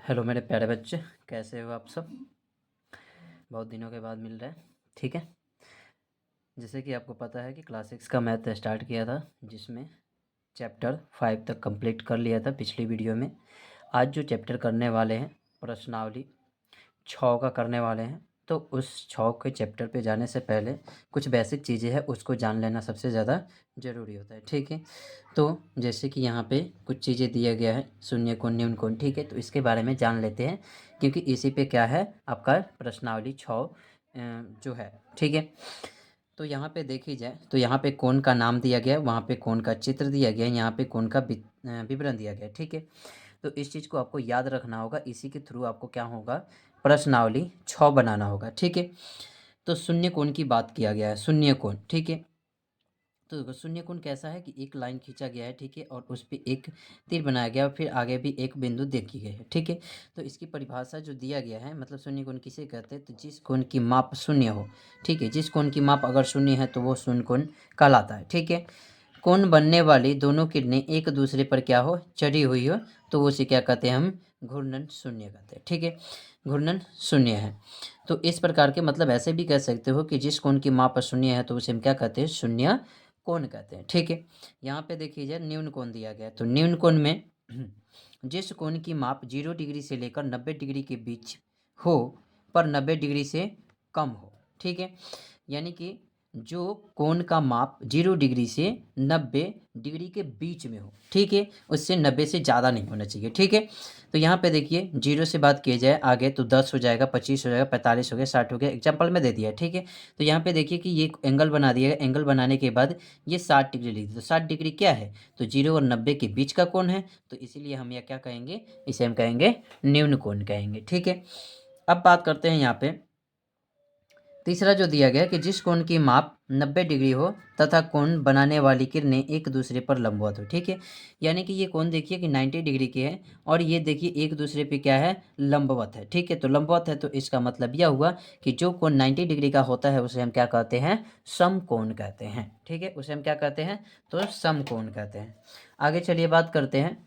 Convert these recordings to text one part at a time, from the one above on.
Hello मेरे प्यारे बच्चे, कैसे हो आप सब। बहुत दिनों के बाद मिल रहे हैं। ठीक है। जैसे कि आपको पता है कि क्लास 6 का मैथ स्टार्ट किया था, जिसमें चैप्टर 5 तक कंप्लीट कर लिया था पिछली वीडियो में। आज जो चैप्टर करने वाले हैं, प्रश्नावली 6 का करने वाले हैं। तो उस 6 के चैप्टर पे जाने से पहले कुछ बेसिक चीज़ें हैं, उसको जान लेना सबसे ज़्यादा ज़रूरी होता है। ठीक है। तो जैसे कि यहाँ पे कुछ चीज़ें दिया गया है, शून्य कोण, न्यून कोण। ठीक है, तो इसके बारे में जान लेते हैं, क्योंकि इसी पे क्या है, आपका प्रश्नावली 6 जो है। ठीक है। तो यहाँ पे देखी जाए तो यहाँ पे कोण का नाम दिया गया है, वहाँ पे कोण का चित्र दिया गया है, यहाँ पे कोण का विवरण दिया गया है। ठीक है। तो इस चीज़ को आपको याद रखना होगा, इसी के थ्रू आपको क्या होगा, प्रश्नावली 6 बनाना होगा। ठीक है। तो शून्य कोण की बात किया गया है, शून्य कोण। ठीक है। तो देखो शून्य कोण कैसा है कि एक लाइन खींचा गया है। ठीक है। और उस पर एक तीर बनाया गया है, फिर आगे भी एक बिंदु देखी गई है। ठीक है। तो इसकी परिभाषा जो दिया गया है, मतलब शून्य कोण किसे कहते हैं, तो जिस कोण की माप शून्य हो। ठीक है। जिस कोण की माप अगर शून्य है तो वो शून्य कोण कहलाता है। ठीक है। कोण बनने वाली दोनों किरणें एक दूसरे पर क्या हो, चढ़ी हुई हो, तो उसे क्या कहते हैं, हम घूर्णन शून्य कहते हैं। ठीक है। घूर्णन शून्य है। तो इस प्रकार के मतलब ऐसे भी कह सकते हो कि जिस कोण की माप शून्य है तो उसे हम क्या कहते हैं, शून्य कोण कहते हैं। ठीक है। यहाँ पे देखिए जाए न्यून कोण दिया गया है, तो न्यून कोण में जिस कोण की माप 0 डिग्री से लेकर 90 डिग्री के बीच हो, पर 90 डिग्री से कम हो। ठीक है। यानी कि जो कोण का माप 0 डिग्री से 90 डिग्री के बीच में हो। ठीक है। उससे 90 से ज़्यादा नहीं होना चाहिए। ठीक है। तो यहाँ पे देखिए 0 से बात की जाए आगे तो 10 हो जाएगा, 25 हो जाएगा, 45 हो गया, 60 हो गया, एग्जाम्पल में दे दिया है। ठीक है। तो यहाँ पे देखिए कि ये एंगल बना दिया है, एंगल बनाने के बाद ये 60 डिग्री लिख दिया। तो 60 डिग्री क्या है, तो 0 और 90 के बीच का कोण है, तो इसीलिए हम यह क्या कहेंगे, इसे हम कहेंगे न्यून कोण कहेंगे। ठीक है। अब बात करते हैं यहाँ पे तीसरा जो दिया गया कि जिस कोण की माप 90 डिग्री हो तथा कोण बनाने वाली किरणें एक दूसरे पर लंबवत हो। ठीक है। यानी कि ये कोण देखिए कि 90 डिग्री के है, और ये देखिए एक दूसरे पे क्या है, लंबवत है। ठीक है। तो लंबवत है तो इसका मतलब यह हुआ कि जो कोण 90 डिग्री का होता है उसे हम क्या कहते हैं, समकोण कहते हैं। ठीक है। उसे हम क्या कहते हैं, तो समकोण कहते हैं। आगे चलिए बात करते हैं।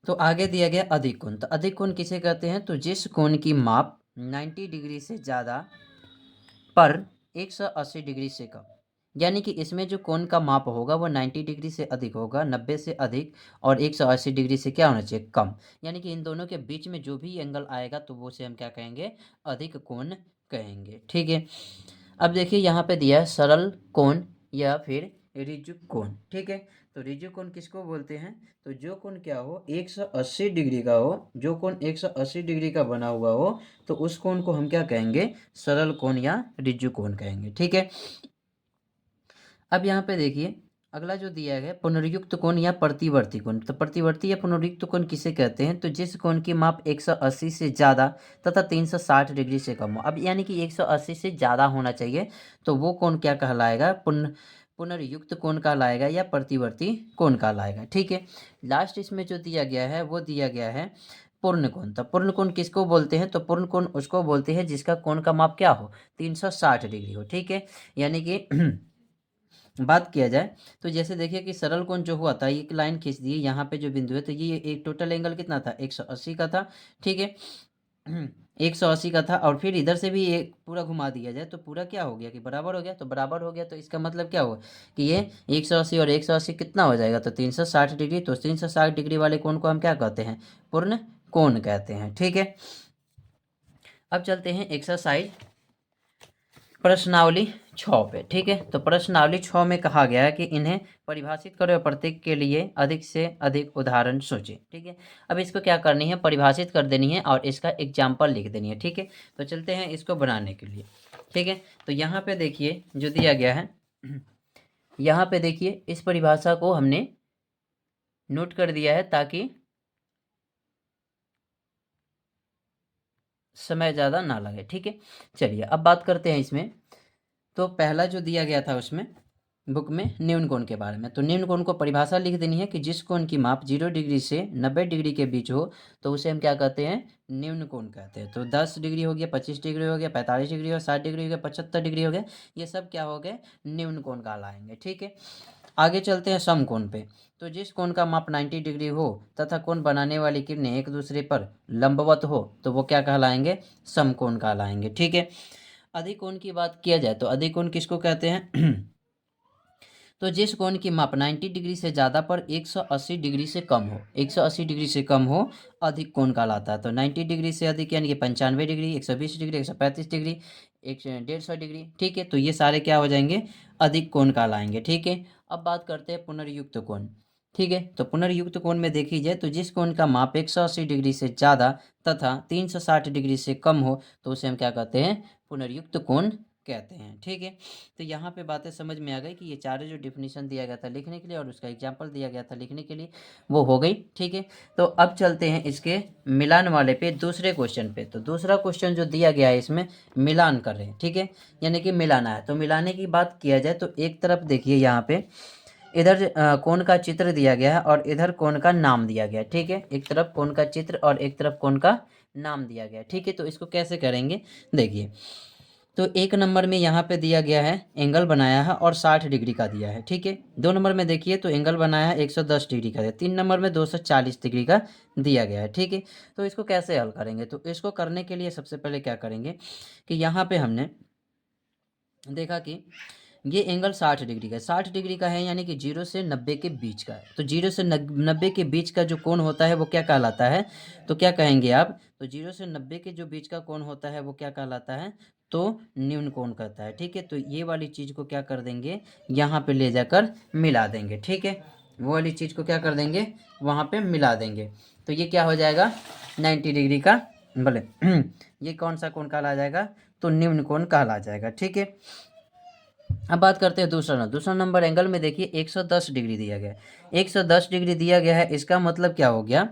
तो आगे दिया गया अधिक कोण। तो अधिक कोण किसे कहते हैं, तो जिस कोण की माप 90 डिग्री से ज़्यादा पर 180 डिग्री से कम। यानी कि इसमें जो कोण का माप होगा वो 90 डिग्री से अधिक होगा, 90 से अधिक, और 180 डिग्री से क्या होना चाहिए, कम। यानी कि इन दोनों के बीच में जो भी एंगल आएगा तो वो से हम क्या कहेंगे, अधिक कोण कहेंगे। ठीक है। अब देखिए यहाँ पे दिया है सरल कोण या फिर ऋजु कोण। ठीक है। तो ऋजु कोण किसको बोलते हैं, तो जो कोण क्या हो 180 डिग्री का हो, जो कोण 180 डिग्री का बना हुआ हो, तो उस कोण को हम क्या कहेंगे, सरल कोण या ऋजु कोण कहेंगे। ठीक है। अब यहाँ पे देखिए अगला जो दिया है पुनर्युक्त कोण या प्रतिवर्ती कोण। तो प्रतिवर्ती या पुनर्युक्त कोण किसे कहते हैं, तो जिस कोण की माप 180 से ज़्यादा तथा 360 डिग्री से कम हो। अब यानी कि 180 से ज़्यादा होना चाहिए, तो वो कोण क्या कहलाएगा, पुनर्युक्त कोण कहलाएगा या प्रतिवर्ती कोण कहलाएगा। ठीक है। लास्ट इसमें जो दिया गया है वो दिया गया है पूर्ण कोण। तो पूर्ण कोण किसको बोलते हैं, तो पूर्ण कोण उसको बोलते हैं जिसका कोण का माप क्या हो, 360 डिग्री हो। ठीक है। यानी कि बात किया जाए तो जैसे देखिए कि सरल कोण जो हुआ था, एक लाइन खींच दी यहाँ पे जो बिंदु है, तो ये एक टोटल एंगल कितना था, 180 का था। ठीक है। 180 का था, और फिर इधर से भी एक पूरा घुमा दिया जाए तो पूरा क्या हो गया कि बराबर हो गया। तो बराबर हो गया तो इसका मतलब क्या हुआ कि ये 180 और 180 कितना हो जाएगा, तो 360 डिग्री। तो 360 डिग्री वाले कोण को हम क्या कहते हैं, पूर्ण कोण कहते हैं। ठीक है। अब चलते हैं एक्सरसाइज प्रश्नावली 6 पे। ठीक है। तो प्रश्नावली 6 में कहा गया है कि इन्हें परिभाषित करो, प्रत्येक के लिए अधिक से अधिक उदाहरण सोचें। ठीक है। अब इसको क्या करनी है, परिभाषित कर देनी है और इसका एग्जाम्पल लिख देनी है। ठीक है। तो चलते हैं इसको बनाने के लिए। ठीक है। तो यहाँ पे देखिए जो दिया गया है, यहाँ पे देखिए इस परिभाषा को हमने नोट कर दिया है ताकि समय ज़्यादा ना लगे। ठीक है। चलिए अब बात करते हैं इसमें। तो पहला जो दिया गया था उसमें बुक में न्यून कोण के बारे में, तो न्यून कोण को परिभाषा लिख देनी है कि जिस कोण की माप 0 डिग्री से 90 डिग्री के बीच हो, तो उसे हम क्या कहते हैं, न्यून कोण कहते हैं। तो 10 डिग्री हो गया, 25 डिग्री हो गया, 45 डिग्री हो, 60 डिग्री हो गया, 75 डिग्री हो गया, ये सब क्या हो गए, न्यून कोण कहलाएंगे। ठीक है। आगे चलते हैं समकोण पे। तो जिस कोण का माप 90 डिग्री हो तथा कोण बनाने वाली किरणें एक दूसरे पर लंबवत हो तो वो क्या कहलाएंगे, समकोण कहलाएंगे। ठीक है, अधिकोण की बात किया जाए तो अधिकोण किसको कहते हैं तो जिस कोण की माप 90 डिग्री से ज़्यादा पर 180 डिग्री से कम हो, 180 डिग्री से कम हो, अधिक कोण कहलाता है। तो 90 डिग्री से अधिक यानी कि 95 डिग्री, 120 डिग्री, 135 डिग्री, 150 डिग्री। ठीक है, तो ये सारे क्या हो जाएंगे, अधिक कोण कहलाएंगे। ठीक है, अब बात करते हैं पुनर्युक्त कोण। ठीक है, तो पुनर्युक्त कोण में देखी जाए तो जिस कोण का माप 180 डिग्री से ज़्यादा तथा 360 डिग्री से कम हो तो उसे हम क्या कहते हैं, पुनर्युक्त कोण कहते हैं। ठीक है, तो यहाँ पे बातें समझ में आ गई कि ये चारों जो डिफिनीशन दिया गया था लिखने के लिए और उसका एग्जाम्पल दिया गया था लिखने के लिए वो हो गई। ठीक है, तो अब चलते हैं इसके मिलान वाले पे, दूसरे क्वेश्चन पे। तो दूसरा क्वेश्चन जो दिया गया है इसमें मिलान कर रहे हैं। ठीक है, यानी कि मिलाना है। तो मिलाने की बात किया जाए तो एक तरफ देखिए यहाँ पे इधर कोण का चित्र दिया गया है और इधर कोण का नाम दिया गया है। ठीक है, एक तरफ कोण का चित्र और एक तरफ कोण का नाम दिया गया है। ठीक है, तो इसको कैसे करेंगे देखिए। तो एक नंबर में यहाँ पे दिया गया है एंगल बनाया है और 60 डिग्री का दिया है। ठीक है, 2 नंबर में देखिए तो एंगल बनाया है 110 डिग्री का है। 3 नंबर में 240 डिग्री का दिया गया है। ठीक है, तो इसको कैसे हल करेंगे, तो इसको करने के लिए सबसे पहले क्या करेंगे कि यहाँ पे हमने देखा कि ये एंगल 60 डिग्री का है, 60 डिग्री का है यानी कि 0 से 90 के बीच का है। तो 0 से 90 के बीच का जो कोण होता है वो क्या कहलाता है, तो क्या कहेंगे आप, तो 0 से 90 के जो बीच का कोण होता है वो क्या कहलाता है, तो न्यून कोण कहता है। ठीक है, तो ये वाली चीज़ को क्या कर देंगे, यहाँ पे ले जाकर मिला देंगे। ठीक है, वो वाली चीज़ को क्या कर देंगे, वहाँ पे मिला देंगे। तो ये क्या हो जाएगा, 90 डिग्री का बोले ये कौन सा कोण कहला जाएगा, तो निम्न कोण कहला जाएगा। ठीक है, अब बात करते हैं दूसरा नंबर एंगल में देखिए 110 डिग्री दिया गया है। 110 डिग्री दिया गया है, इसका मतलब क्या हो गया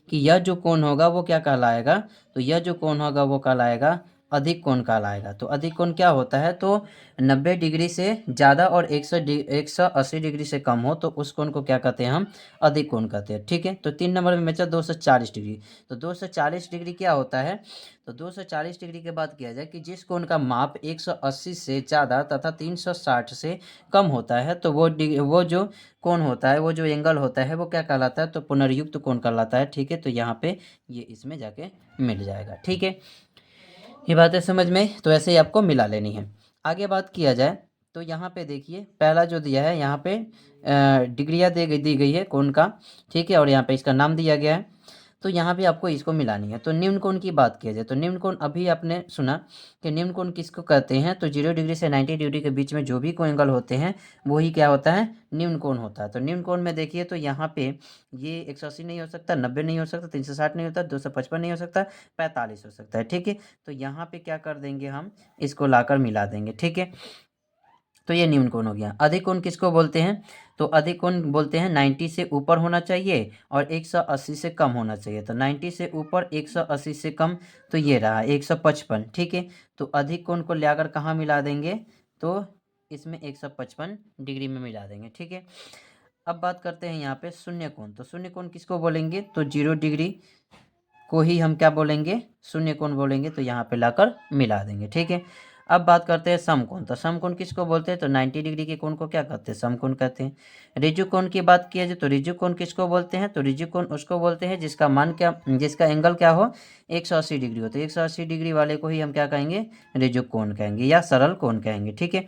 कि यह जो कोण होगा वो क्या कहलाएगा, तो यह जो कोण होगा वो कहलाएगा अधिक कोण कहलाएगा। तो अधिक कोण क्या होता है, तो 90 डिग्री से ज़्यादा और 180 डिग्री से कम हो तो उस कोण को क्या कहते हैं, हम अधिक कोण कहते हैं। ठीक है, तो 3 नंबर में बचा 240 डिग्री। तो 240 डिग्री क्या होता है, तो 240 डिग्री के बाद किया जाए कि जिस कोण का माप 180 से ज़्यादा तथा 360 से कम होता है तो वो जो कोण होता है, वो जो एंगल होता है वो क्या कहलाता है, तो पुनर्युक्त कोण कहलाता है। ठीक है, तो यहाँ पे ये इसमें जाके मिल जाएगा। ठीक है, ये बातें समझ में आई? तो ऐसे ही आपको मिला लेनी है। आगे बात किया जाए तो यहाँ पे देखिए पहला जो दिया है यहाँ पे डिग्रियाँ दी गई है कोण का। ठीक है, और यहाँ पे इसका नाम दिया गया है। तो यहाँ भी आपको इसको मिलानी है। तो निम्न कोण की बात किया जाए तो निम्न कोण अभी आपने सुना कि निम्न कोण किसको कहते हैं, तो 0 डिग्री से 90 डिग्री के बीच में जो भी कोण एंगल होते हैं वही क्या होता है, निम्न कोण होता है। तो निम्न कोण में देखिए तो यहाँ पे ये 180 नहीं हो सकता, 90 नहीं हो सकता, 360 नहीं होता, 255 नहीं हो सकता, 45 हो सकता है। ठीक है, तो यहाँ पे क्या कर देंगे, हम इसको लाकर मिला देंगे। ठीक है, तो ये न्यून कोण हो गया। अधिक कोण किसको बोलते हैं, तो अधिक कोण बोलते हैं 90 से ऊपर होना चाहिए और 180 से कम होना चाहिए। तो 90 से ऊपर 180 से कम, तो ये रहा 155। ठीक है, तो अधिक कोण को लाकर कहाँ मिला देंगे, तो इसमें 155 डिग्री में मिला देंगे। ठीक है, अब बात करते हैं यहाँ पे शून्य कोण। तो शून्य कोण किसको बोलेंगे, तो 0 डिग्री को ही हम क्या बोलेंगे, शून्य कोण बोलेंगे। तो यहाँ पे लाकर मिला देंगे। ठीक है, अब बात करते हैं समकोण। तो समकोण किसको बोलते हैं, तो 90 डिग्री के कोण को क्या कहते हैं, समकोण कहते हैं। ऋजु कोण की बात किया जाए तो ऋजु कोण किसको बोलते हैं, तो ऋजु कोण उसको बोलते हैं जिसका मान क्या, जिसका एंगल क्या हो 180 डिग्री हो। तो 180 डिग्री वाले को ही हम क्या कहेंगे, ऋजु कोण कहेंगे या सरल कोण कहेंगे। ठीक है,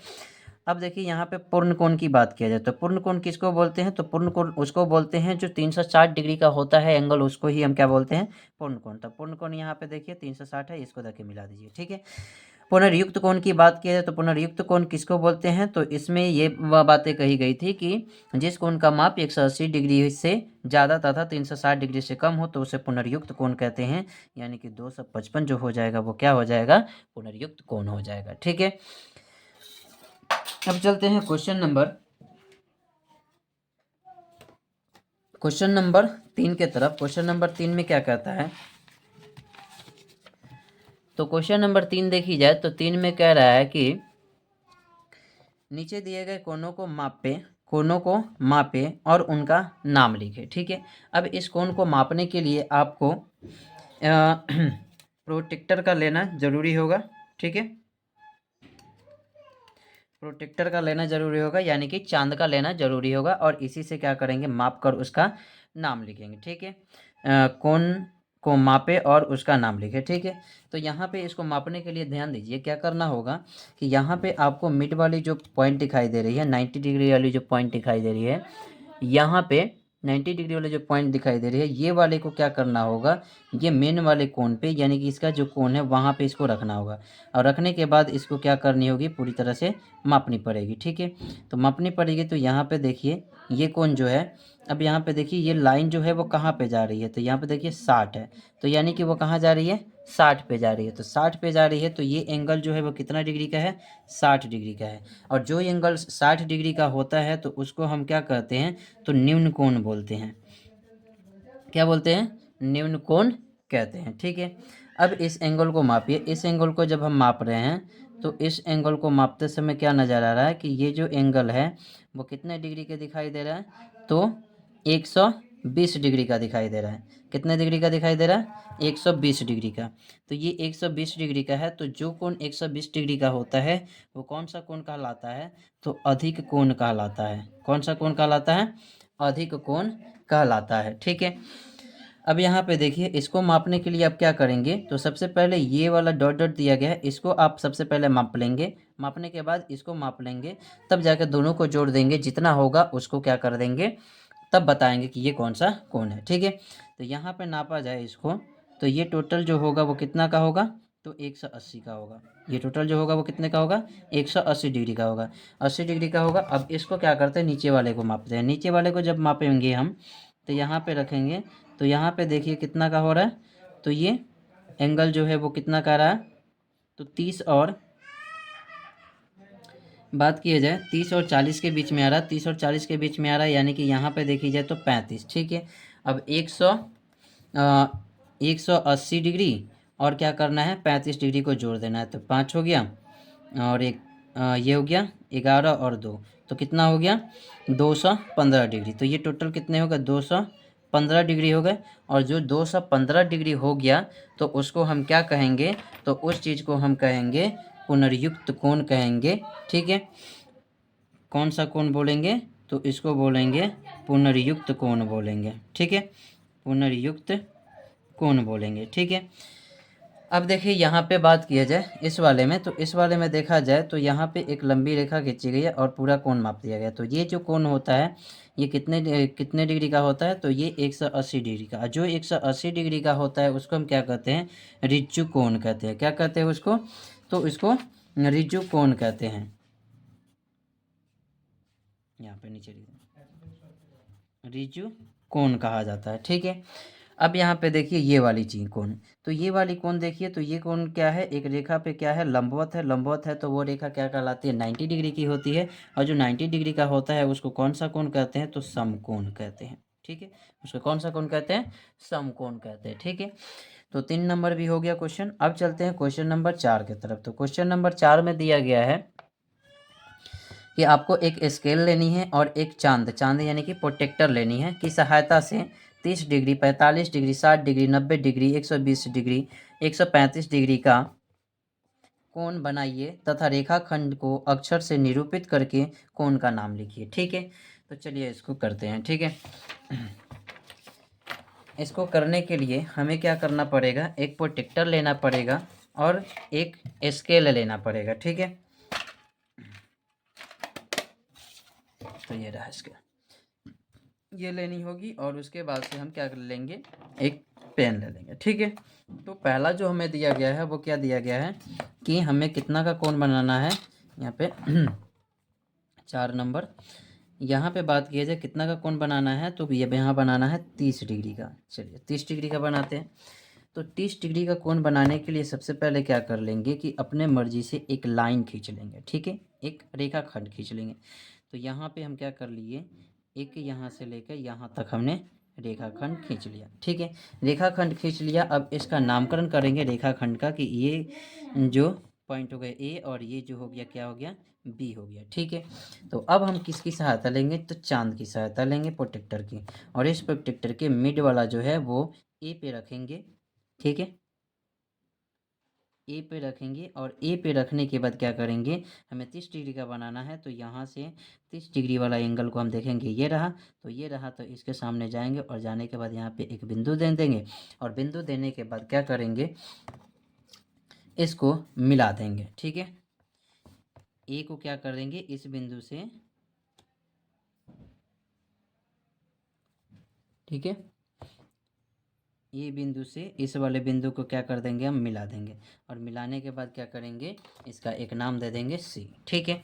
अब देखिए यहाँ पे पूर्ण कोण की बात किया जाए तो पूर्ण कोण किसको बोलते हैं, तो पूर्ण कोण उसको बोलते हैं जो 360 डिग्री का होता है एंगल, उसको ही हम क्या बोलते हैं, पूर्ण कोण। तो पूर्ण कोण यहाँ पे देखिए 360 है, इसको देखिए मिला दीजिए। ठीक है, पुनर्युक्त कोण की बात किया जाए तो पुनर्युक्त कोण किसको बोलते हैं, तो इसमें ये बातें कही गई थी कि जिस कोण का माप 180 डिग्री से ज़्यादा तथा 360 डिग्री से कम हो तो उसे पुनर्युक्त कोण कहते हैं। यानी कि 255 जो हो जाएगा वो क्या हो जाएगा, पुनर्युक्त कोण हो जाएगा। ठीक है, अब चलते हैं क्वेश्चन नंबर 3 के तरफ। क्वेश्चन नंबर 3 में क्या कहता है, तो क्वेश्चन नंबर 3 देखी जाए तो 3 में कह रहा है कि नीचे दिए गए कोणों को मापे और उनका नाम लिखे। ठीक है, अब इस कोण को मापने के लिए आपको प्रोटेक्टर का लेना जरूरी होगा। ठीक है, प्रोटेक्टर का लेना ज़रूरी होगा, यानी कि चांद का लेना ज़रूरी होगा, और इसी से क्या करेंगे, माप कर उसका नाम लिखेंगे। ठीक है, कौन को मापे और उसका नाम लिखे। ठीक है, तो यहाँ पे इसको मापने के लिए ध्यान दीजिए, क्या करना होगा कि यहाँ पे आपको मिड वाली जो पॉइंट दिखाई दे रही है, 90 डिग्री वाली जो पॉइंट दिखाई दे रही है, यहाँ पे 90 डिग्री वाले जो पॉइंट दिखाई दे रही है, ये वाले को क्या करना होगा, ये मेन वाले कोण पे, यानी कि इसका जो कोण है वहाँ पे इसको रखना होगा, और रखने के बाद इसको क्या करनी होगी, पूरी तरह से मापनी पड़ेगी। ठीक है, तो मापनी पड़ेगी, तो यहाँ पे देखिए ये कोण जो है, अब यहाँ पे देखिए ये लाइन जो है वो कहाँ पे जा रही है, तो यहाँ पे देखिए 60 है, तो यानी कि वो कहाँ जा रही है, 60 पे जा रही है। तो 60 पे जा रही है, तो ये एंगल जो है वो कितना डिग्री का है, 60 डिग्री का है। और जो एंगल 60 डिग्री का होता है तो उसको हम क्या कहते हैं, तो न्यून कोण बोलते हैं। क्या बोलते हैं, न्यून कोण कहते हैं। ठीक है, अब इस एंगल को मापिए, इस एंगल को जब हम माप रहे हैं तो इस एंगल को मापते समय क्या नज़र आ रहा है कि ये जो एंगल है वो कितने डिग्री के दिखाई दे रहा है, तो 120 डिग्री का दिखाई दे रहा है। कितने डिग्री का दिखाई दे रहा है, 120 डिग्री का। तो ये 120 डिग्री का है, तो जो कोण 120 डिग्री का होता है वो कौन सा कोण कहलाता है, तो अधिक कोण कहलाता है। कौन सा कोण कहलाता है, अधिक कोण कहलाता है। ठीक है, अब यहाँ पे देखिए, इसको मापने के लिए आप क्या करेंगे, तो सबसे पहले ये वाला डॉट डॉट दिया गया है, इसको आप सबसे पहले माप लेंगे, मापने के बाद इसको माप लेंगे, तब जाकर दोनों को जोड़ देंगे, जितना होगा उसको क्या कर देंगे, तब बताएंगे कि ये कौन सा कोण है। ठीक है, तो यहाँ पे नापा जाए इसको, तो ये टोटल जो होगा वो कितना का होगा, तो 180 का होगा। ये टोटल जो होगा वो कितने का होगा, 180 डिग्री का होगा, 80 डिग्री का होगा। अब इसको क्या करते हैं, नीचे वाले को मापते हैं। नीचे वाले को जब मापेंगे हम, तो यहाँ पे रखेंगे, तो यहाँ पे देखिए कितना का हो रहा है, तो ये एंगल जो है वो कितना का रहा है, तो 30 और बात किया जाए 30 और 40 के बीच में आ रहा है, 30 और 40 के बीच में आ रहा है, यानी कि यहाँ पे देखी जाए तो 35। ठीक है, अब 180 डिग्री और क्या करना है, 35 डिग्री को जोड़ देना है, तो 5 हो गया, और एक ये हो गया 11 और 2, तो कितना हो गया, 215 डिग्री। तो ये टोटल कितने हो गए, 215 डिग्री हो गए। और जो 215 डिग्री हो गया तो उसको हम क्या कहेंगे, तो उस चीज़ को हम कहेंगे पुनर्युक्त कोण कहेंगे। ठीक है, कौन सा कोण बोलेंगे, तो इसको बोलेंगे पुनर्युक्त कोण बोलेंगे। ठीक है, पुनर्युक्त कोण बोलेंगे। ठीक है, अब देखिए यहाँ पे बात किया जाए इस वाले में, तो इस वाले में देखा जाए तो यहाँ पे एक लंबी रेखा खींची गई है और पूरा कोण माप दिया गया। तो ये जो कोण होता है ये कितने डिग्री का होता है, तो ये 180 डिग्री का। जो 180 डिग्री का होता है उसको हम क्या कहते हैं, ऋजु कोण कहते हैं। क्या कहते हैं उसको, तो इसको ऋजु कोण कहते हैं। यहाँ पे नीचे ऋजु कोण कहा जाता है। ठीक है, अब यहाँ पे देखिए ये वाली चीज कोण, तो ये वाली कोण देखिए, तो ये कोण क्या है, एक रेखा पे क्या है, लंबवत है। लंबवत है तो वो रेखा क्या कहलाती है, 90 डिग्री की होती है। और जो 90 डिग्री का होता है उसको कौन सा कोण कहते हैं, तो समकोण कहते हैं। ठीक है, उसको कौन सा कोण कहते हैं, समकोण कहते हैं। ठीक है, तो 3 नंबर भी हो गया क्वेश्चन। अब चलते हैं क्वेश्चन नंबर 4 की तरफ। तो क्वेश्चन नंबर 4 में दिया गया है कि आपको एक स्केल लेनी है और एक चांद यानी कि प्रोटेक्टर लेनी है की सहायता से 30 degree, 45 degree, 60 degree, 90 degree, 120 degree, 135 degree का कोण बनाइए तथा रेखाखंड को अक्षर से निरूपित करके कोण का नाम लिखिए। ठीक है, तो चलिए इसको करते हैं। ठीक है, इसको करने के लिए हमें क्या करना पड़ेगा, एक प्रोटेक्टर लेना पड़ेगा और एक स्केल लेना पड़ेगा। ठीक है, तो ये रहा इसका, ये लेनी होगी और उसके बाद से हम क्या कर लेंगे, एक पेन ले लेंगे। ठीक है, तो पहला जो हमें दिया गया है वो क्या दिया गया है कि हमें कितना का कोण बनाना है, यहाँ पे 4 नंबर, यहाँ पे बात किया जाए कितना का कोण बनाना है, तो ये यहाँ बनाना है 30 डिग्री का। चलिए 30 डिग्री का बनाते हैं। तो 30 डिग्री का कोण बनाने के लिए सबसे पहले क्या कर लेंगे कि अपने मर्जी से एक लाइन खींच लेंगे। ठीक है, एक रेखाखंड खींच लेंगे। तो यहाँ पे हम क्या कर लिए, एक यहाँ से लेकर यहाँ तक हमने रेखाखंड खींच लिया। ठीक है, रेखाखंड खींच लिया। अब इसका नामकरण करेंगे रेखाखंड का कि ये जो पॉइंट हो गया ए और ये जो हो गया क्या हो गया, बी हो गया। ठीक है, तो अब हम किसकी सहायता लेंगे, तो चांद की सहायता लेंगे, प्रोटेक्टर की। और इस प्रोटेक्टर के मिड वाला जो है वो ए पे रखेंगे। ठीक है, ए पे रखेंगे और ए पे रखने के बाद क्या करेंगे, हमें 30 डिग्री का बनाना है, तो यहाँ से 30 डिग्री वाला एंगल को हम देखेंगे, ये रहा, तो ये रहा, तो इसके सामने जाएंगे और जाने के बाद यहाँ पे एक बिंदु दे देंगे और बिंदु देने के बाद क्या करेंगे, इसको मिला देंगे। ठीक है, ए को क्या कर देंगे, इस बिंदु से, ठीक है, ये बिंदु से इस वाले बिंदु को क्या कर देंगे, हम मिला देंगे और मिलाने के बाद क्या करेंगे, इसका एक नाम दे देंगे सी। ठीक है,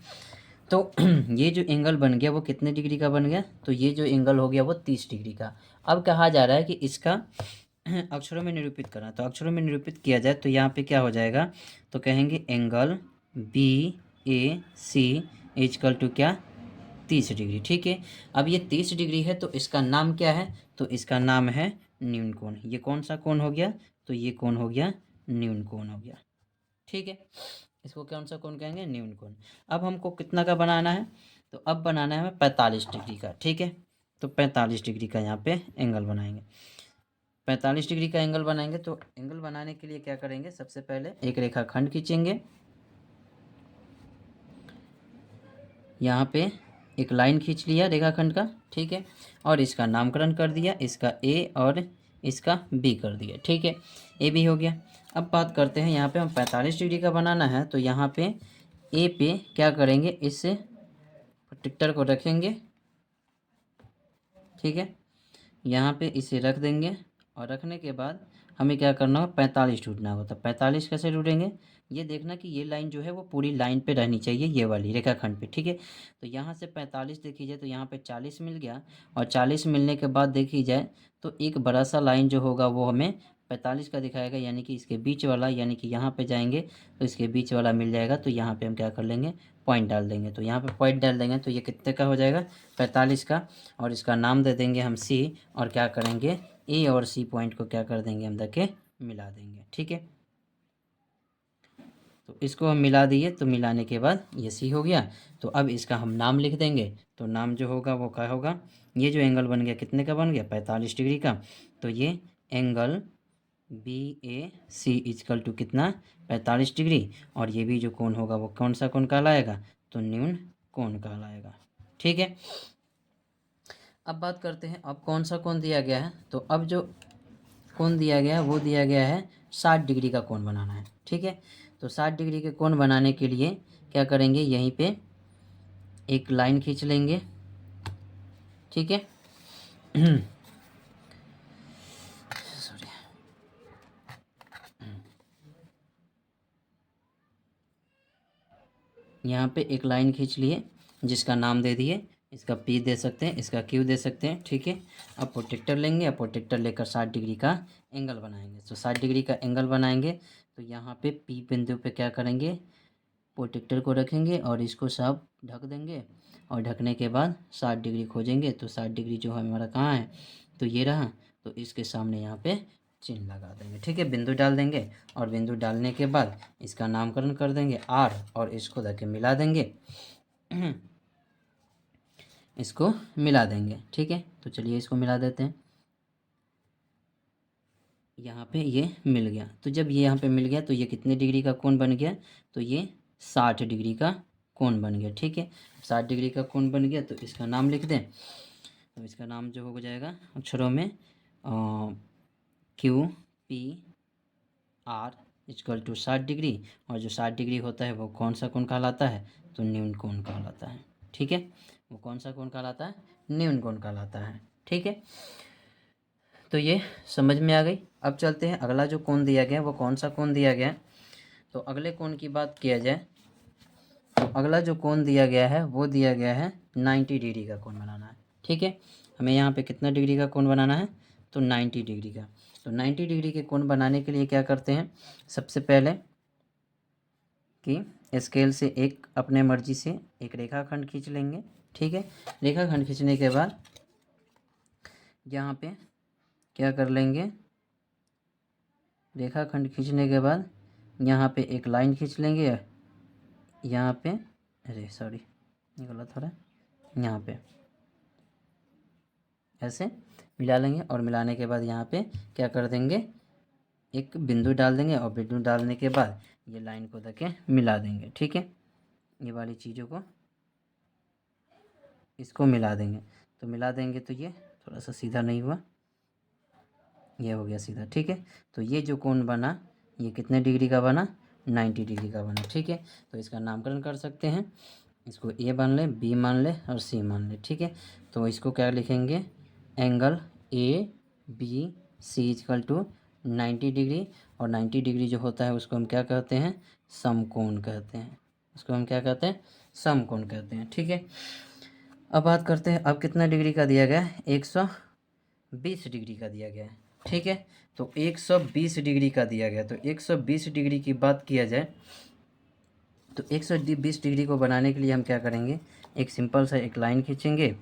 तो ये जो एंगल बन गया वो कितने डिग्री का बन गया, तो ये जो एंगल हो गया वो 30 डिग्री का। अब कहा जा रहा है कि इसका अक्षरों में निरूपित करना, तो अक्षरों में निरूपित किया जाए तो यहाँ पे क्या हो जाएगा, तो कहेंगे angle B A C is equal to क्या, 30 डिग्री। ठीक है, अब ये 30 डिग्री है तो इसका नाम क्या है, तो इसका नाम है न्यून कोण। ये कौन सा कोण हो गया, तो ये कोण हो गया न्यून कोण हो गया। ठीक है, इसको कौन सा कोण कहेंगे, न्यून कोण। अब हमको कितना का बनाना है, तो अब बनाना है हमें 45 डिग्री का। ठीक है, तो 45 डिग्री का यहाँ पे एंगल बनाएंगे। 45 डिग्री का एंगल बनाएंगे, तो एंगल बनाने के लिए क्या करेंगे, सबसे पहले एक रेखाखंड खींचेंगे, यहाँ पे एक लाइन खींच लिया रेखाखंड का। ठीक है, और इसका नामकरण कर दिया, इसका ए और इसका बी कर दिया। ठीक है, ए बी हो गया। अब बात करते हैं, यहाँ पे हम 45 डिग्री का बनाना है, तो यहाँ पे ए पे क्या करेंगे, इस प्रोटेक्टर को रखेंगे। ठीक है, यहाँ पे इसे रख देंगे और रखने के बाद हमें क्या करना होगा, 45 ढूंढना होगा। तो 45 कैसे ढूंढेंगे, ये देखना कि ये लाइन जो है वो पूरी लाइन पे रहनी चाहिए, ये वाली रेखाखंड पे। ठीक है, तो यहाँ से 45 देखी जाए तो यहाँ पे 40 मिल गया, और 40 मिलने के बाद देखी जाए तो एक बड़ा सा लाइन जो होगा वो हमें 45 का दिखाएगा, यानी कि इसके बीच वाला, यानी कि यहाँ पे जाएंगे तो इसके बीच वाला मिल जाएगा। तो यहाँ पे हम क्या कर लेंगे, पॉइंट डाल देंगे। तो यहाँ पे पॉइंट डाल देंगे तो ये कितने का हो जाएगा, 45 का, और इसका नाम दे देंगे हम सी, और क्या करेंगे, ए और सी पॉइंट को क्या कर देंगे, हम देखे मिला देंगे। ठीक है, तो इसको हम मिला दिए, तो मिलाने के बाद ये सी हो गया। तो अब इसका हम नाम लिख देंगे, तो नाम जो होगा वो क्या होगा, ये जो एंगल बन गया कितने का बन गया, 45 डिग्री का। तो ये angle B A C is equal to कितना, 45 डिग्री, और ये भी जो कोण होगा वो कौन सा कोण कहलाएगा, तो न्यून कोण कहलाएगा। ठीक है, अब बात करते हैं, अब कौन सा कोण दिया गया है, तो अब जो कोण दिया गया है वो दिया गया है 60 डिग्री का कोण बनाना है। ठीक है, तो 60 डिग्री के कोण बनाने के लिए क्या करेंगे, यहीं पे एक लाइन खींच लेंगे। ठीक है, सॉरी, यहाँ पे एक लाइन खींच लिए जिसका नाम दे दिए, इसका P दे सकते हैं, इसका Q दे सकते हैं। ठीक है, अब प्रोटेक्टर लेंगे, अब प्रोटेक्टर लेकर 60 डिग्री का एंगल बनाएंगे। तो 60 डिग्री का एंगल बनाएंगे, तो यहाँ पे P बिंदु पे क्या करेंगे, प्रोटेक्टर को रखेंगे और इसको सब ढक देंगे, और ढकने के बाद 60 डिग्री खोजेंगे। तो 60 डिग्री जो है हमारा कहाँ है, तो ये रहा, तो इसके सामने यहाँ पे चिन्ह लगा देंगे। ठीक है, बिंदु डाल देंगे, और बिंदु डालने के बाद इसका नामकरण कर देंगे आर, और इसको देके मिला देंगे, इसको मिला देंगे। ठीक है, तो चलिए इसको मिला देते हैं, यहाँ पे ये मिल गया। तो जब ये यहाँ पे मिल गया तो ये कितने डिग्री का कोण बन गया, तो ये 60 डिग्री का कोण बन गया। ठीक है, 60 डिग्री का कोण बन गया, तो इसका नाम लिख दें, तो इसका नाम जो हो जाएगा अक्षरों में Q P R equal to 60 degree, और जो 60 डिग्री होता है वो कौन सा कोण कहलाता है, तो न्यून कोण कहलाता है। ठीक है, वो कौन सा कोण कहलाता है, न्यून कोण कहलाता है। ठीक है, तो ये समझ में आ गई। अब चलते हैं, अगला जो कोण दिया गया है वो कौन सा कोण दिया गया है, तो अगले कोण की बात किया जाए तो अगला जो कोण दिया गया है वो दिया गया है 90 डिग्री का कोण बनाना है। ठीक है, हमें यहाँ पे कितना डिग्री का कोण बनाना है, तो 90 डिग्री का। तो 90 डिग्री के कोण बनाने के लिए क्या करते हैं, सबसे पहले कि स्केल से एक अपने मर्जी से एक रेखाखंड खींच लेंगे। ठीक है, रेखाखंड खींचने के बाद यहाँ पे क्या कर लेंगे, रेखाखंड खींचने के बाद यहाँ पे एक लाइन खींच लेंगे, यहाँ पे, अरे सॉरी ये गलत हो रहा है, यहाँ पे ऐसे मिला लेंगे, और मिलाने के बाद यहाँ पे क्या कर देंगे, एक बिंदु डाल देंगे और बिंदु डालने के बाद ये लाइन को देके मिला देंगे। ठीक है, ये वाली चीज़ों को इसको मिला देंगे। तो मिला देंगे तो ये थोड़ा सा सीधा नहीं हुआ, ये हो गया सीधा। ठीक है, तो ये जो कोण बना ये कितने डिग्री का बना, 90 डिग्री का बना। ठीक है, तो इसका नामकरण कर सकते हैं, इसको ए मान लें, बी मान लें और सी मान लें। ठीक है, तो इसको क्या लिखेंगे, angle A B C is equal to 90 degree, और 90 डिग्री जो होता है उसको हम क्या कहते हैं, समकोण कहते हैं। उसको हम क्या कहते हैं, समकोण कहते हैं। ठीक है, अब बात करते हैं, अब कितना डिग्री का दिया गया है, 120 डिग्री का दिया गया है। ठीक है, तो 120 डिग्री का दिया गया, तो 120 डिग्री की बात किया जाए तो 120 डिग्री को बनाने के लिए हम क्या करेंगे, एक सिंपल सा एक लाइन खींचेंगे,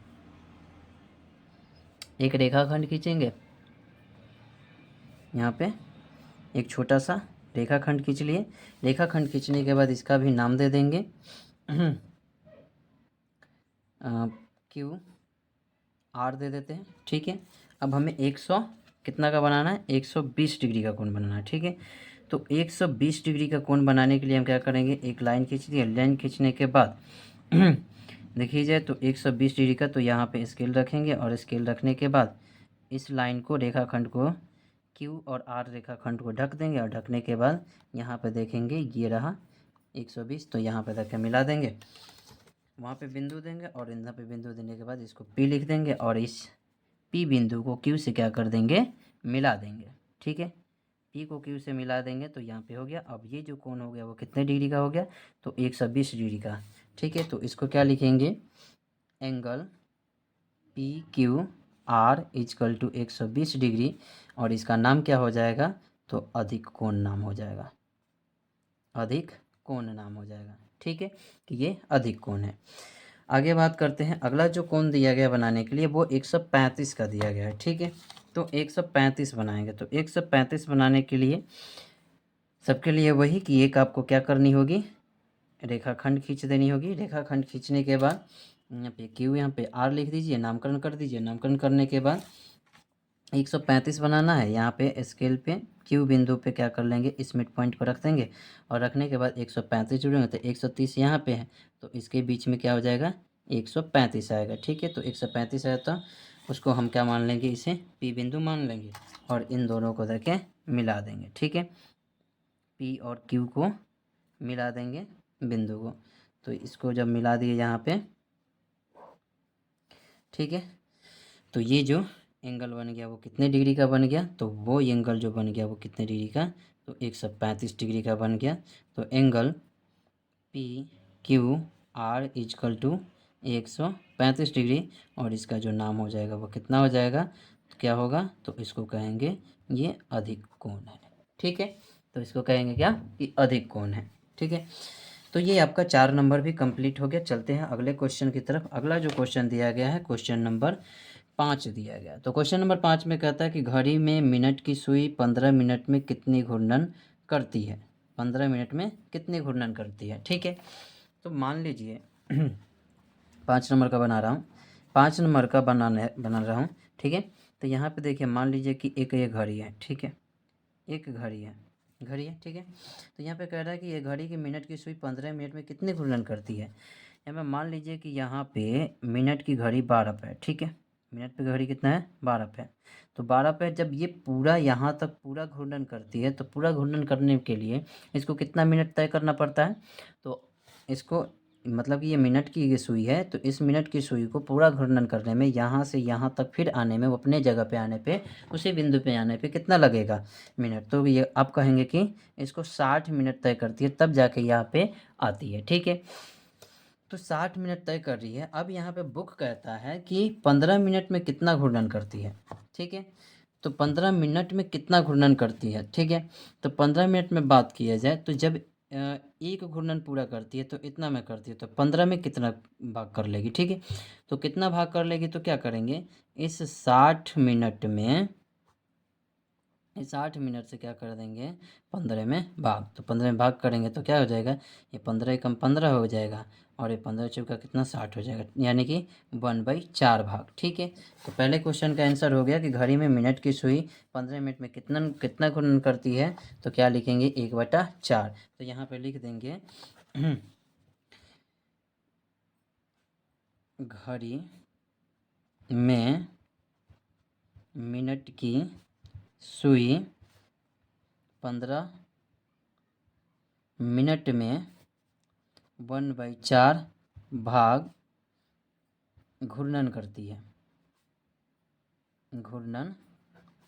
एक रेखाखंड खींचेंगे, यहाँ पे एक छोटा सा रेखाखंड खींच लिए। रेखाखंड खींचने के बाद इसका भी नाम दे देंगे क्यू आर दे देते हैं। ठीक है, अब हमें 100 कितना का बनाना है, 120 डिग्री का कोण बनाना है। ठीक है, तो 120 डिग्री का कोण बनाने के लिए हम क्या करेंगे, एक लाइन खींच ली। लाइन खींचने के बाद देखिए जाए तो 120 डिग्री का, तो यहाँ पे स्केल रखेंगे और स्केल रखने के बाद इस लाइन को, रेखाखंड को, क्यू और आर रेखाखंड को ढक देंगे, और ढकने के बाद यहाँ पे देखेंगे ये रहा 120, तो यहाँ पे रख मिला देंगे, वहाँ पे बिंदु देंगे और यहाँ पे बिंदु देने के बाद इसको P लिख देंगे और इस P बिंदु को Q से क्या कर देंगे, मिला देंगे। ठीक है, P को Q से मिला देंगे तो यहाँ पे हो गया। अब ये जो कोण हो गया वो कितने डिग्री का हो गया, तो 120 डिग्री का। ठीक है, तो इसको क्या लिखेंगे, angle PQR is equal to 120 degree, और इसका नाम क्या हो जाएगा, तो अधिक कोण नाम हो जाएगा, अधिक कोण नाम हो जाएगा। ठीक है, कि ये अधिक कोण है। आगे बात करते हैं, अगला जो कोण दिया गया बनाने के लिए वो 135 का दिया गया है। ठीक है, तो 135 बनाएंगे, तो 135 बनाने के लिए सबके लिए वही कि एक आपको क्या करनी होगी, रेखाखंड खींच देनी होगी। रेखाखंड खींचने के बाद यहाँ पे क्यू, यहाँ पे आर लिख दीजिए, नामकरण कर दीजिए। नामकरण करने के बाद 135 बनाना है, यहाँ पे स्केल पे क्यू बिंदु पे क्या कर लेंगे, इस मिड पॉइंट को रख देंगे, और रखने के बाद 135 जुड़ेंगे तो 130 यहाँ पे है, तो इसके बीच में क्या हो जाएगा, 135 आएगा। ठीक है, तो 135 आया तो उसको हम क्या मान लेंगे, इसे पी बिंदु मान लेंगे और इन दोनों को देके मिला देंगे। ठीक है, पी और क्यू को मिला देंगे बिंदु को, तो इसको जब मिला दिए यहाँ पे, ठीक है, तो ये जो एंगल बन गया वो कितने डिग्री का बन गया, तो वो एंगल जो बन गया वो कितने डिग्री का, तो 135 डिग्री का बन गया। तो angle P Q R is equal to 135 degree, और इसका जो नाम हो जाएगा वो कितना हो जाएगा, तो क्या होगा, तो इसको कहेंगे ये अधिक कोण है। ठीक है, तो इसको कहेंगे क्या, कि अधिक कोण है। ठीक है, तो ये आपका 4 नंबर भी कंप्लीट हो गया। चलते हैं अगले क्वेश्चन की तरफ। अगला जो क्वेश्चन दिया गया है, क्वेश्चन नंबर 5 दिया गया। तो क्वेश्चन नंबर 5 में कहता है कि घड़ी में मिनट की सुई 15 मिनट में कितनी घूर्णन करती है, 15 मिनट में कितनी घूर्णन करती है। ठीक है, तो मान लीजिए 5 नंबर का बना रहा हूँ, 5 नंबर का बना रहा हूँ। ठीक है, तो यहाँ पे देखिए, मान लीजिए कि एक ये घड़ी है। ठीक है, एक घड़ी है, ठीक है, तो यहाँ पे कह रहा है कि ये घड़ी की मिनट की सुई 15 मिनट में कितनी घूर्णन करती है। यहाँ पे मान लीजिए कि यहाँ पे मिनट की घड़ी 12 पे है। ठीक है, मिनट पे घड़ी कितना है, 12 पे। तो 12 पे जब ये पूरा यहाँ तक पूरा घूर्णन करती है, तो पूरा घूर्णन करने के लिए इसको कितना मिनट तय करना पड़ता है, तो इसको मतलब कि ये मिनट की ये सुई है, तो इस मिनट की सुई को पूरा घूर्णन करने में, यहाँ से यहाँ तक फिर आने में, वो अपने जगह पे आने पे, उसी बिंदु पे आने पे कितना लगेगा, मिनट। तो ये आप कहेंगे कि इसको 60 मिनट तय करती है, तब जाके यहाँ पे आती है। ठीक है, तो 60 मिनट तय कर रही है। अब यहाँ पे बुक कहता है कि 15 मिनट में कितना घूर्णन करती है। ठीक है, तो 15 मिनट में कितना घूर्णन करती है। ठीक है, तो 15 मिनट में बात किया जाए तो जब एक घूर्णन पूरा करती है तो इतना में करती है, तो 15 में कितना भाग कर लेगी। ठीक है, तो कितना भाग कर लेगी, तो क्या करेंगे, इस 60 मिनट में 60 मिनट से क्या कर देंगे 15 में भाग, तो 15 में भाग करेंगे तो क्या हो जाएगा, ये 15 कम 15 हो जाएगा और ये 15 चौका कितना 60 हो जाएगा, यानी कि 1/4 भाग। ठीक है, तो पहले क्वेश्चन का आंसर हो गया कि घड़ी में मिनट की सुई 15 मिनट में कितना कितना घूर्णन करती है, तो क्या लिखेंगे 1/4। तो यहाँ पे लिख देंगे घड़ी में मिनट की सुई 15 मिनट में 1/4 भाग घूर्णन करती है, घूर्णन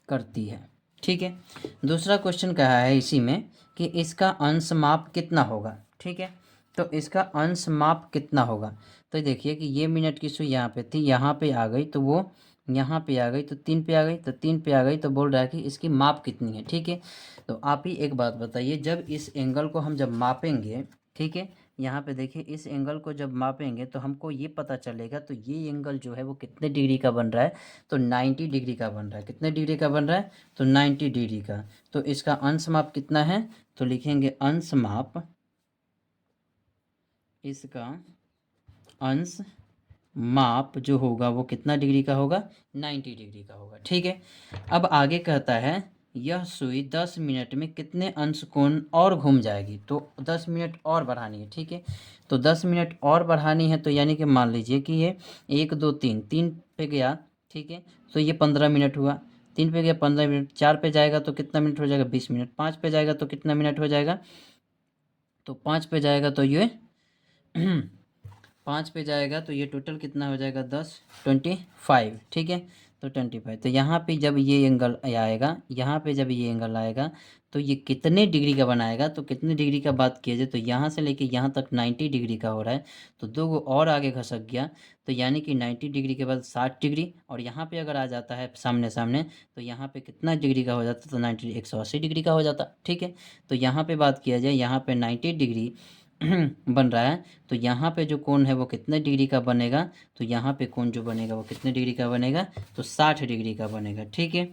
करती है। ठीक है, दूसरा क्वेश्चन कहा है इसी में कि इसका अंश माप कितना होगा। ठीक है, तो इसका अंश माप कितना होगा, तो देखिए कि ये मिनट की सुई यहाँ पे थी, यहाँ पे आ गई तो वो यहाँ पे आ गई, तो 3 पे आ गई, तो 3 पे आ गई, तो बोल रहा है कि इसकी माप कितनी है। ठीक है, तो आप ही एक बात बताइए, जब इस एंगल को हम जब मापेंगे, ठीक है, यहाँ पे देखिए इस एंगल को जब मापेंगे तो हमको ये पता चलेगा, तो ये एंगल जो है वो कितने डिग्री का बन रहा है, तो 90 डिग्री का बन रहा है। कितने डिग्री का बन रहा है, तो 90 डिग्री का। तो इसका अंश माप कितना है, तो लिखेंगे अंश माप, इसका अंश माप जो होगा वो कितना डिग्री का होगा, 90 डिग्री का होगा। ठीक है, अब आगे कहता है यह सुई 10 मिनट में कितने अंश कोण और घूम जाएगी, तो 10 मिनट और बढ़ानी है। ठीक है, तो 10 मिनट और बढ़ानी है, तो यानी कि मान लीजिए कि ये 1 2 3 3 पे गया। ठीक है, तो ये 15 मिनट हुआ, 3 पे गया 15 मिनट, 4 पे जाएगा तो कितना मिनट हो जाएगा 20 मिनट, 5 पे जाएगा तो कितना मिनट हो जाएगा, तो 5 पे जाएगा तो ये 5 पे जाएगा तो ये टोटल कितना हो जाएगा 10 25। ठीक है, तो 25, तो यहाँ पे जब ये एंगल आएगा, यहाँ पे जब ये एंगल आएगा तो ये कितने डिग्री का बनाएगा, तो कितने डिग्री का बात किया जाए तो यहाँ से लेके यहाँ तक 90 डिग्री का हो रहा है, तो 2 गो और आगे खसक गया, तो यानी कि 90 डिग्री के बाद 60 डिग्री, और यहाँ पे अगर आ जाता है सामने सामने तो यहाँ पे कितना डिग्री का हो जाता, तो 90 180 डिग्री का हो जाता। ठीक है, तो यहाँ पे बात किया जाए, यहाँ पे 90 डिग्री बन रहा है, तो यहाँ पे जो कोण है वो कितने डिग्री का बनेगा, तो यहाँ पे कोण जो बनेगा वो कितने डिग्री का बनेगा, तो 60 डिग्री का बनेगा। ठीक है,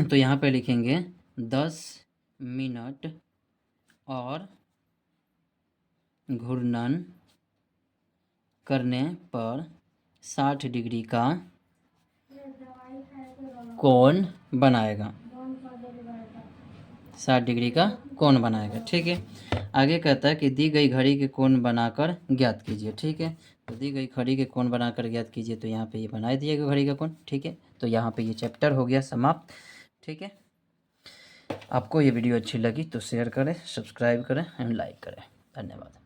तो यहाँ पे लिखेंगे 10 मिनट और घूर्णन करने पर 60 डिग्री का कोण बनाएगा, 60 डिग्री का कोण बनाएगा। ठीक है, आगे कहता है कि दी गई घड़ी के कोण बनाकर ज्ञात कीजिए। ठीक है, तो दी गई घड़ी के कोण बनाकर ज्ञात कीजिए, तो यहाँ पे ये बना दिएगा घड़ी का कोण। ठीक है, तो यहाँ पे ये चैप्टर हो गया समाप्त। ठीक है, आपको ये वीडियो अच्छी लगी तो शेयर करें, सब्सक्राइब करें एंड लाइक करें। धन्यवाद।